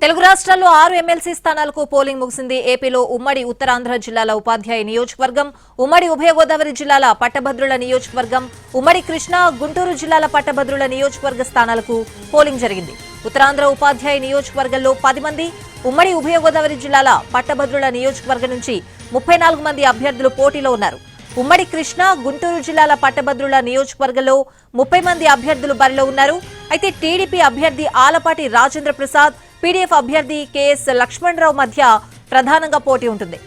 తెలుగు రాష్ట్రాల్లో 6 ఎమ్మెల్సీ స్థానాలకు పోలింగ్ ముగిసింది. ఏపీలో ఉమ్మడి ఉత్తరాంధ్ర జిల్లాల ఉపాధ్యాయ నియోజకవర్గం, ఉమ్మడి ఉభయ గోదావరి జిల్లాల పట్టభద్రుల నియోజకవర్గం, ఉమ్మడి కృష్ణా, గుంటూరు జిల్లాల పట్టభద్రుల నియోజకవర్గ స్థానాలకు పోలింగ్ జరిగింది. ఉత్తరాంధ్ర ఉపాధ్యాయ నియోజకవర్గంలో 10 మంది, ఉమ్మడి ఉభయ గోదావరి జిల్లాల పట్టభద్రుల నియోజకవర్గం నుంచి 34 మంది అభ్యర్థులు పోటీలో ఉన్నారు. ఉమ్మడి కృష్ణా, గుంటూరు జిల్లాల పట్టభద్రుల నియోజకవర్గంలో 30 మంది అభ్యర్థులు బరిలో ఉన్నారు. అయితే టీడీపీ అభ్యర్థి ఆలపాటి రాజేంద్ర ప్రసాద్, పీడీఎఫ్ అభ్యర్థి కేఎస్ లక్ష్మణరావు మధ్య ప్రధానంగా పోటీ ఉంటుంది.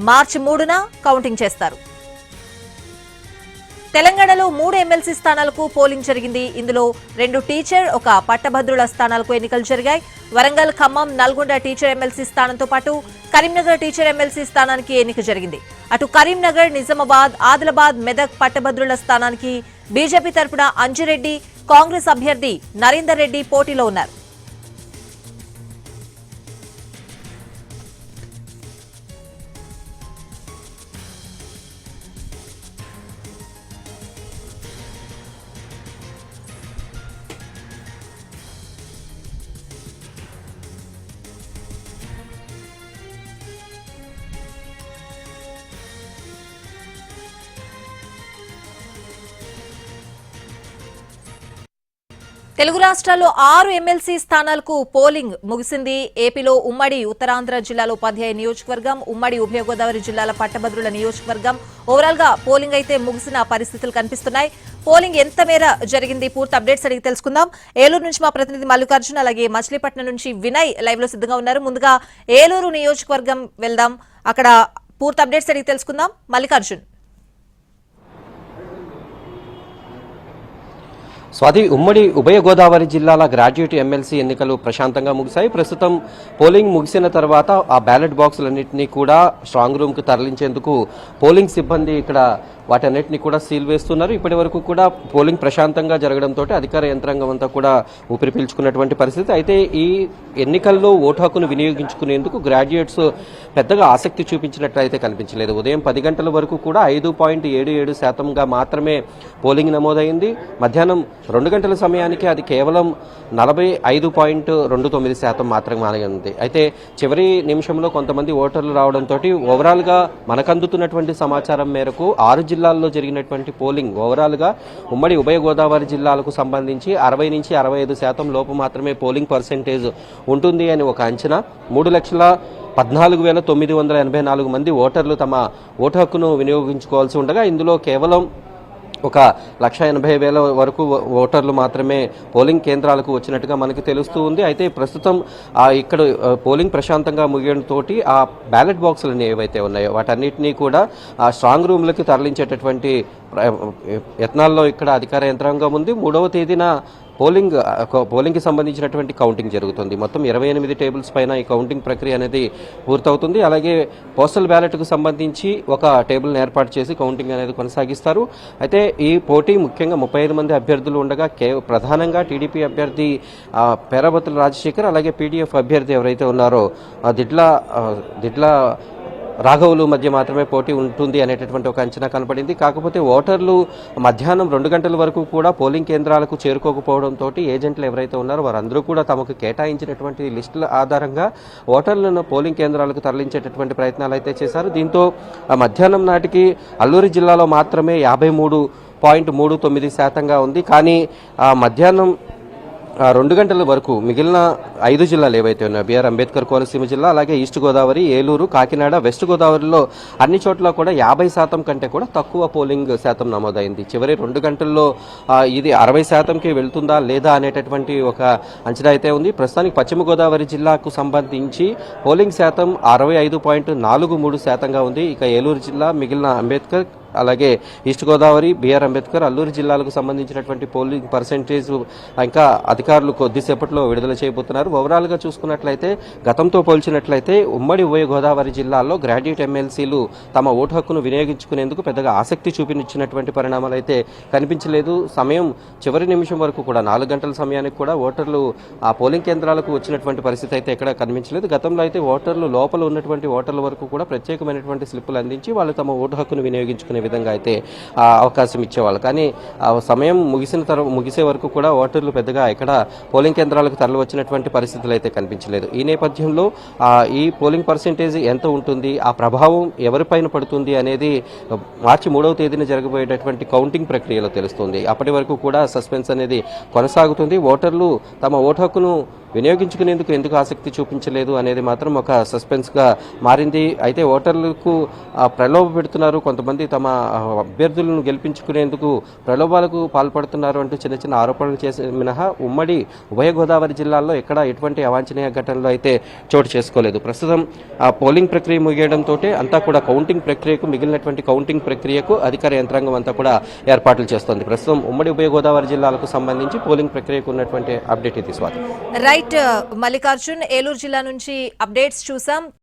మార్చి 3న కౌంటింగ్ చేస్తారు. తెలంగాణలో 3 ఎమ్మెల్సీ స్థానాలకు పోలింగ్ జరిగింది. ఇందులో 2 టీచర్, 1 పట్టభద్రుల స్థానాలకు ఎన్నికలు జరిగాయి. వరంగల్, ఖమ్మం, నల్గొండ టీచర్ ఎమ్మెల్సీ స్థానంతో పాటు కరీంనగర్ టీచర్ ఎమ్మెల్సీ స్థానానికి ఎన్నిక జరిగింది. అటు కరీంనగర్, నిజామాబాద్, ఆదిలాబాద్, మెదక్ పట్టభద్రుల స్థానానికి బీజేపీ తరపున అంజిరెడ్డి, కాంగ్రెస్ అభ్యర్థి నరేందర్ రెడ్డి పోటీలో ఉన్నారు. తెలుగు రాష్ట్రాల్లో 6 ఎమ్మెల్సీ స్థానాలకు పోలింగ్ ముగిసింది. ఏపీలో ఉమ్మడి ఉత్తరాంధ్ర జిల్లాల ఉపాధ్యాయ నియోజకవర్గం, ఉమ్మడి ఉభయ గోదావరి జిల్లాల పట్టభద్రుల నియోజకవర్గం ఓవరాల్ గా పోలింగ్ అయితే ముగిసిన పరిస్థితులు కనిపిస్తున్నాయి. పోలింగ్ ఎంత మేర జరిగింది, పూర్తి అప్డేట్స్ అడిగి తెలుసుకుందాం. ఏలూరు నుంచి మా ప్రతినిధి మల్లికార్జున్, అలాగే మచిలీపట్నం నుంచి వినయ్ లైవ్ లో సిద్ధంగా ఉన్నారు. ముందుగా ఏలూరు నియోజకవర్గం వెళ్దాం, అక్కడ పూర్తి అప్డేట్స్ అడిగి తెలుసుకుందాం. మల్లికార్జున్. స్వాతి, ఉమ్మడి ఉభయ గోదావరి జిల్లాల గ్రాడ్యుయేట్ ఎమ్మెల్సీ ఎన్నికలు ప్రశాంతంగా ముగిశాయి. ప్రస్తుతం పోలింగ్ ముగిసిన తర్వాత ఆ బ్యాలెట్ బాక్సులన్నింటినీ కూడా స్ట్రాంగ్ రూమ్కి తరలించేందుకు పోలింగ్ సిబ్బంది ఇక్కడ వాటన్నిటిని కూడా సీల్ వేస్తున్నారు. ఇప్పటి వరకు కూడా పోలింగ్ ప్రశాంతంగా జరగడంతో అధికార యంత్రాంగం అంతా కూడా ఊపిరి పీల్చుకున్నటువంటి పరిస్థితి. అయితే ఈ ఎన్నికల్లో ఓటు హక్కును వినియోగించుకునేందుకు గ్రాడ్యుయేట్స్ పెద్దగా ఆసక్తి చూపించినట్లయితే కనిపించలేదు. ఉదయం 10 గంటల వరకు కూడా 5.77% మాత్రమే పోలింగ్ నమోదైంది. మధ్యాహ్నం 2 గంటల సమయానికి అది కేవలం 45.29% మాత్రమే ఉంది. అయితే చివరి నిమిషంలో కొంతమంది ఓటర్లు రావడంతో ఓవరాల్గా మనకందుతున్నటువంటి సమాచారం మేరకు 6 జిల్లాల్లో జరిగినటువంటి పోలింగ్ ఓవరాల్గా ఉమ్మడి ఉభయ గోదావరి జిల్లాలకు సంబంధించి 60 నుంచి 65% లోపు మాత్రమే పోలింగ్ పర్సెంటేజ్ ఉంటుంది అని ఒక అంచనా. 3,14,984 మంది ఓటర్లు తమ ఓటు హక్కును వినియోగించుకోవాల్సి ఉండగా ఇందులో కేవలం 1,80,000 వరకు ఓటర్లు మాత్రమే పోలింగ్ కేంద్రాలకు వచ్చినట్టుగా మనకి తెలుస్తూ ఉంది. అయితే ప్రస్తుతం ఇక్కడ పోలింగ్ ప్రశాంతంగా ముగియడంతో ఆ బ్యాలెట్ బాక్సులు ఏవైతే ఉన్నాయో వాటన్నిటినీ కూడా స్ట్రాంగ్ రూమ్లకి తరలించేటటువంటి యత్నాల్లో ఇక్కడ అధికార యంత్రాంగం ఉంది. 3వ తేదీన పోలింగ్కి సంబంధించినటువంటి కౌంటింగ్ జరుగుతుంది. మొత్తం 28 టేబుల్స్ పైన ఈ కౌంటింగ్ ప్రక్రియ అనేది పూర్తవుతుంది. అలాగే పోస్టల్ బ్యాలెట్కు సంబంధించి ఒక టేబుల్ని ఏర్పాటు చేసి కౌంటింగ్ అనేది కొనసాగిస్తారు. అయితే ఈ పోటీ ముఖ్యంగా 35 మంది అభ్యర్థులు ఉండగా ప్రధానంగా టీడీపీ అభ్యర్థి పేరాబత్తుల రాజశేఖర్, అలాగే పీడీఎఫ్ అభ్యర్థి ఎవరైతే ఉన్నారో దిడ్ల రాఘవులు మధ్య మాత్రమే పోటీ ఉంటుంది అనేటటువంటి ఒక అంచనా కనపడింది. కాకపోతే ఓటర్లు మధ్యాహ్నం 2 గంటల వరకు కూడా పోలింగ్ కేంద్రాలకు చేరుకోకపోవడంతో ఏజెంట్లు ఎవరైతే ఉన్నారో వారందరూ కూడా తమకు కేటాయించినటువంటి లిస్టుల ఆధారంగా ఓటర్లను పోలింగ్ కేంద్రాలకు తరలించేటటువంటి ప్రయత్నాలు అయితే చేశారు. దీంతో మధ్యాహ్నం నాటికి అల్లూరి జిల్లాలో మాత్రమే 53.39% ఉంది. కానీ మధ్యాహ్నం 2 గంటల వరకు మిగిలిన 5 జిల్లాలు ఏవైతే ఉన్నాయో బిఆర్ అంబేద్కర్ కోనసీమ జిల్లా, అలాగే ఈస్ట్ గోదావరి, ఏలూరు, కాకినాడ, వెస్ట్ గోదావరిలో అన్ని చోట్ల కూడా 50% కంటే కూడా తక్కువ పోలింగ్ శాతం నమోదైంది. చివరి 2 గంటల్లో ఇది 60%కి వెళ్తుందా లేదా అనేటటువంటి ఒక అంచనా అయితే ఉంది. ప్రస్తుతానికి పశ్చిమ గోదావరి జిల్లాకు సంబంధించి పోలింగ్ శాతం 65.43% ఉంది. ఇక ఏలూరు జిల్లా, మిగిలిన అంబేద్కర్, అలాగే ఈస్ట్ గోదావరి, బిఆర్ అంబేద్కర్, అల్లూరు జిల్లాలకు సంబంధించినటువంటి పోలింగ్ పర్సెంటేజ్ ఇంకా అధికారులు కొద్దిసేపట్లో విడుదల చేయబోతున్నారు. ఓవరాల్గా చూసుకున్నట్లయితే గతంతో పోల్చినట్లయితే ఉమ్మడి ఉభయ గోదావరి జిల్లాల్లో గ్రాడ్యుయేట్ ఎమ్మెల్సీలు తమ ఓటు హక్కును వినియోగించుకునేందుకు పెద్దగా ఆసక్తి చూపించినటువంటి పరిణామాలు అయితే కనిపించలేదు. సమయం చివరి నిమిషం వరకు కూడా 4 గంటల సమయానికి కూడా ఓటర్లు ఆ పోలింగ్ కేంద్రాలకు వచ్చినటువంటి పరిస్థితి అయితే ఎక్కడ కనిపించలేదు. గతంలో అయితే ఓటర్లు లోపల ఉన్నటువంటి ఓటర్ల వరకు కూడా ప్రత్యేకమైనటువంటి స్లిప్పులు అందించి వాళ్ళు తమ ఓటు హక్కును వినియోగించుకునే అనే విధంగా అయితే అవకాశం ఇచ్చేవాళ్ళు. కానీ ఆ సమయం ముగిసే వరకు కూడా ఓటర్లు పెద్దగా ఎక్కడ పోలింగ్ కేంద్రాలకు తరలి వచ్చినటువంటి పరిస్థితులు అయితే కనిపించలేదు. ఈ నేపథ్యంలో ఈ పోలింగ్ పర్సెంటేజ్ ఎంత ఉంటుంది, ఆ ప్రభావం ఎవరిపైన పడుతుంది అనేది మార్చి 3వ తేదీన జరగబోయేటటువంటి కౌంటింగ్ ప్రక్రియలో తెలుస్తుంది. అప్పటి వరకు కూడా సస్పెన్స్ అనేది కొనసాగుతుంది. ఓటర్లు తమ ఓటు హక్కును వినియోగించుకునేందుకు ఎందుకు ఆసక్తి చూపించలేదు అనేది మాత్రం ఒక సస్పెన్స్గా మారింది. అయితే ఓటర్లకు ప్రలోభ పెడుతున్నారు, కొంతమంది తమ అభ్యర్థులను గెలిపించుకునేందుకు ప్రలోభాలకు పాల్పడుతున్నారు అంటూ చిన్న చిన్న ఆరోపణలు చేసే మినహా ఉమ్మడి ఉభయ గోదావరి జిల్లాల్లో ఎక్కడ ఎటువంటి అవాంఛనీయ ఘటనలు అయితే చోటు చేసుకోలేదు. ప్రస్తుతం పోలింగ్ ప్రక్రియ ముగియడంతో అంతా కూడా కౌంటింగ్ ప్రక్రియకు మిగిలినటువంటి కౌంటింగ్ ప్రక్రియకు అధికార యంత్రాంగం అంతా కూడా ఏర్పాట్లు చేస్తోంది. ప్రస్తుతం ఉమ్మడి ఉభయ గోదావరి జిల్లాలకు సంబంధించి పోలింగ్ ప్రక్రియకు ఉన్నటువంటి అప్డేట్ ఇది. స్వాతి. రైట్ మల్లికార్జున్, ఏలూరు జిల్లా నుంచి అప్డేట్స్ చూసాం.